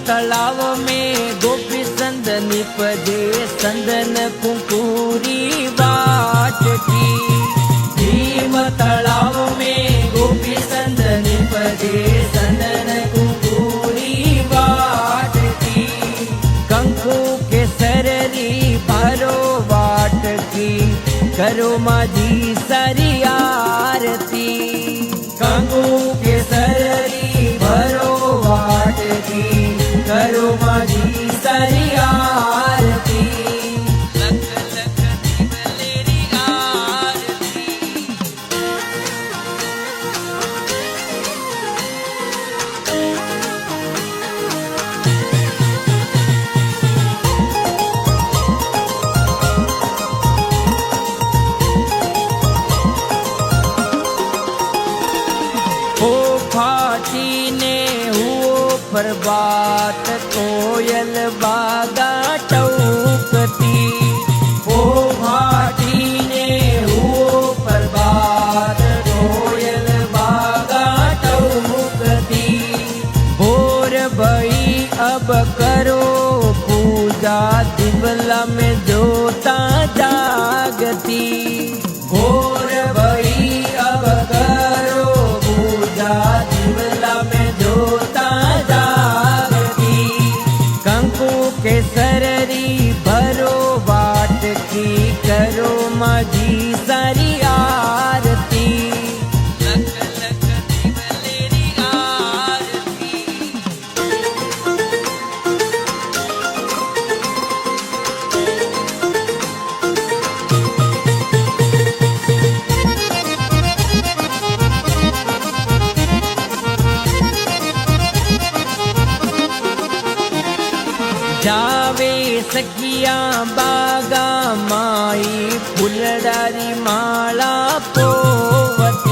तलाव में गोपी संद निपजे संदन कुंकुरी वाट की। भीम तलाव में गोपी संद निपजे संदन कुंकुरी वाट की। कंकु के सररी भरो वाट की करो माझी सारी आरती। कंकु के सररी भरो वाट की करो माझी सारी आरती। लख लख दिवलेरी आरती। ओ फाटी ने हुओ प्रभात कोयल बागा टौकती। ओ फाटी ने हुओ प्रभात कोयल बागा टौकती। भोर भई अब करो पूजा दिवला में जोता जागती। भोर भई अब करो पूजा दिवला में जोता जागती। कंकु के सररी भरो वाट की करो माझी सारी आरती। लख लख दिवलेरी आरती। जावे सखिया बागा माई फुलडारी माला पोवती।